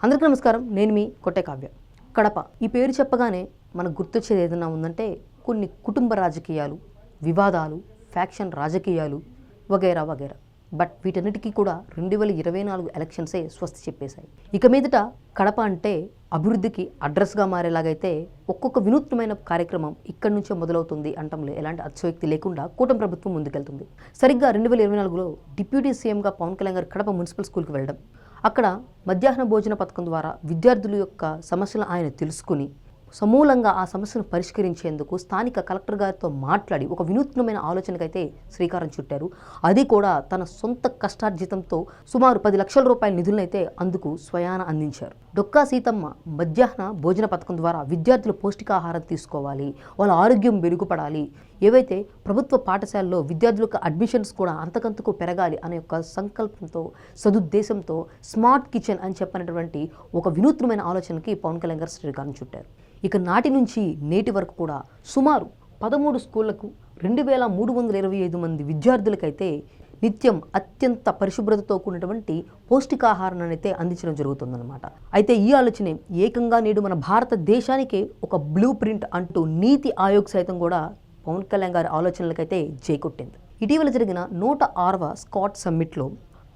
అందరికీ నమస్కారం. నేను మీ కొట్టే కావ్య. కడప ఈ పేరు చెప్పగానే మనకు గుర్తొచ్చేది ఏదైనా ఉందంటే కొన్ని కుటుంబ రాజకీయాలు, వివాదాలు, ఫ్యాక్షన్ రాజకీయాలు వగైరా వగైరా. బట్ వీటన్నిటికీ కూడా 2024 ఎలక్షన్సే స్వస్తి చెప్పేశాయి. ఇక మీదట కడప అంటే అభివృద్ధికి అడ్రస్గా మారేలాగైతే ఒక్కొక్క వినూత్నమైన కార్యక్రమం ఇక్కడి నుంచే మొదలవుతుంది అంటంలో ఎలాంటి అతిశయోక్తి లేకుండా కూటమి ప్రభుత్వం ముందుకెళ్తుంది. సరిగ్గా 2024లో డిప్యూటీ సీఎంగా పవన్ కళ్యాణ్ గారు కడప మున్సిపల్ స్కూల్కి వెళ్ళడం, అక్కడ మధ్యాహ్న భోజన పథకం ద్వారా విద్యార్థుల యొక్క సమస్యలు ఆయన తెలుసుకుని సమూలంగా ఆ సమస్యను పరిష్కరించేందుకు స్థానిక కలెక్టర్ గారితో మాట్లాడి ఒక వినూత్నమైన ఆలోచనకైతే శ్రీకారం చుట్టారు. అది కూడా తన సొంత కష్టార్జితంతో సుమారు 10 లక్షల రూపాయల నిధులనైతే అందుకు స్వయాన అందించారు. డొక్కా సీతమ్మ మధ్యాహ్న భోజన పథకం ద్వారా విద్యార్థులు పౌష్టికాహారం తీసుకోవాలి, వాళ్ళ ఆరోగ్యం మెరుగుపడాలి, ఏవైతే ప్రభుత్వ పాఠశాలలో విద్యార్థులకు అడ్మిషన్స్ కూడా అంతకంతకు పెరగాలి అనే యొక్క సంకల్పంతో సదుద్దేశంతో స్మార్ట్ కిచెన్ అని చెప్పినటువంటి ఒక వినూత్నమైన ఆలోచనకి పవన్ కళ్యాణ్ గారు శ్రీకారం చుట్టారు. ఇక నాటి నుంచి నేటి వరకు కూడా సుమారు 13 స్కూళ్లకు 2325 మంది విద్యార్థులకైతే నిత్యం అత్యంత పరిశుభ్రతతో కూడినటువంటి పౌష్టికాహారాన్ని అయితే అందించడం జరుగుతుందన్నమాట. అయితే ఈ ఆలోచనే ఏకంగా నేడు మన భారతదేశానికే ఒక బ్లూ ప్రింట్ అంటూ నీతి ఆయోగ్ సైతం కూడా పవన్ కళ్యాణ్ గారి ఆలోచనలకైతే చేకొట్టింది. ఇటీవల జరిగిన 106వ స్కాచ్ సమ్మిట్లో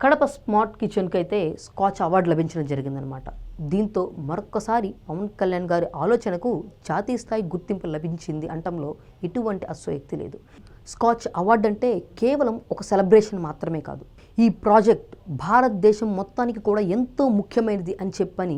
కడప స్మార్ట్ కిచెన్కి అయితే స్కాచ్ అవార్డు లభించడం జరిగిందనమాట. దీంతో మరొక్కసారి పవన్ కళ్యాణ్ గారి ఆలోచనకు జాతీయ స్థాయి గుర్తింపు లభించింది అంటంలో ఎటువంటి అసోయక్తి లేదు. స్కాచ్ అవార్డు అంటే కేవలం ఒక సెలబ్రేషన్ మాత్రమే కాదు, ఈ ప్రాజెక్ట్ భారతదేశం మొత్తానికి కూడా ఎంతో ముఖ్యమైనది అని చెప్పని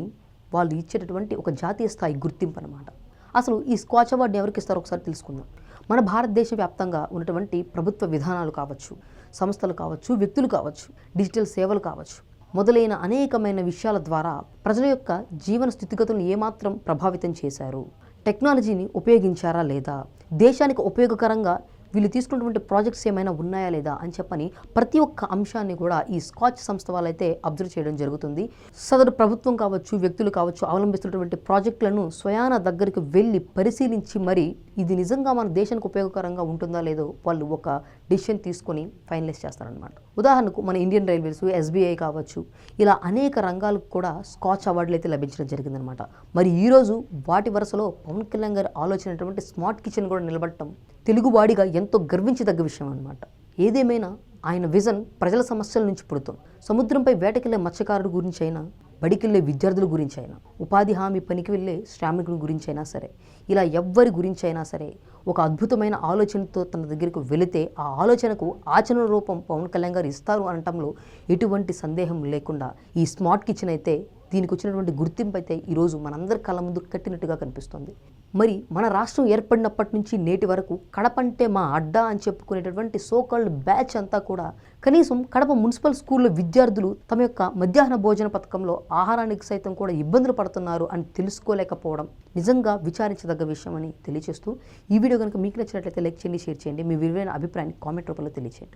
వాళ్ళు ఇచ్చేటటువంటి ఒక జాతీయ స్థాయి గుర్తింపు అనమాట. అసలు ఈ స్కాచ్ అవార్డు ఎవరికి ఇస్తారో ఒకసారి తెలుసుకుందాం. మన భారతదేశ వ్యాప్తంగా ఉన్నటువంటి ప్రభుత్వ విధానాలు కావచ్చు, సంస్థలు కావచ్చు, వ్యక్తులు కావచ్చు, డిజిటల్ సేవలు కావచ్చు, మొదలైన అనేకమైన విషయాల ద్వారా ప్రజల యొక్క జీవన స్థితిగతులను ఏమాత్రం ప్రభావితం చేశారు, టెక్నాలజీని ఉపయోగించారా లేదా, దేశానికి ఉపయోగకరంగా వీళ్ళు తీసుకున్నటువంటి ప్రాజెక్ట్స్ ఏమైనా ఉన్నాయా లేదా అని చెప్పని ప్రతి ఒక్క అంశాన్ని కూడా ఈ స్కాచ్ సంస్థ వాళ్ళైతే అబ్జర్వ్ చేయడం జరుగుతుంది. సదరు ప్రభుత్వం కావచ్చు, వ్యక్తులు కావచ్చు అవలంబిస్తున్నటువంటి ప్రాజెక్టులను స్వయాన దగ్గరికి వెళ్ళి పరిశీలించి మరి ఇది నిజంగా మన దేశానికి ఉపయోగకరంగా ఉంటుందా లేదో వాళ్ళు ఒక డిసిషన్ తీసుకొని ఫైనలైజ్ చేస్తారనమాట. ఉదాహరణకు మన ఇండియన్ రైల్వేస్, SBI కావచ్చు, ఇలా అనేక రంగాలకు కూడా స్కాచ్ అవార్డులు అయితే లభించడం జరిగిందనమాట. మరి ఈరోజు వాటి వరుసలో పవన్ కళ్యాణ్ గారి ఆలోచనటువంటి స్మార్ట్ కిచెన్ కూడా నిలబడటం తెలుగువాడిగా ఎంతో గర్వించదగ్గ విషయం అనమాట. ఏదేమైనా ఆయన విజన్ ప్రజల సమస్యల నుంచి పుడుతుంది. సముద్రంపై వేటకెళ్లే మత్స్యకారుడు గురించి అయినా, బడికెళ్లే విద్యార్థుల గురించి అయినా, ఉపాధి హామీ పనికి వెళ్ళే శ్రామికుల గురించి అయినా సరే, ఇలా ఎవ్వరి గురించి అయినా సరే ఒక అద్భుతమైన ఆలోచనతో తన దగ్గరకు వెళితే ఆ ఆలోచనకు ఆచరణ రూపం పవన్ కళ్యాణ్ గారు ఇస్తారు అనటంలో ఎటువంటి సందేహం లేకుండా ఈ స్మార్ట్ కిచెన్ అయితే దీనికి వచ్చినటువంటి గుర్తింపు అయితే ఈరోజు మనందరి కళ్ళ ముందు కట్టినట్టుగా కనిపిస్తుంది. మరి మన రాష్ట్రం ఏర్పడినప్పటి నుంచి నేటి వరకు కడప అంటే మా అడ్డా అని చెప్పుకునేటటువంటి సోకాల్డ్ బ్యాచ్ అంతా కూడా కనీసం కడప మున్సిపల్ స్కూల్లో విద్యార్థులు తమ యొక్క మధ్యాహ్న భోజన పథకంలో ఆహారానికి సైతం కూడా ఇబ్బందులు పడుతున్నారు అని తెలుసుకోలేకపోవడం నిజంగా విచారించదగ్గ విషయం అని తెలియజేస్తూ ఈ వీడియో కనుక మీకు నచ్చినట్లయితే లైక్ చేయండి, షేర్ చేయండి, మీ విలువైన అభిప్రాయాన్ని కామెంట్ రూపంలో తెలియజేయండి.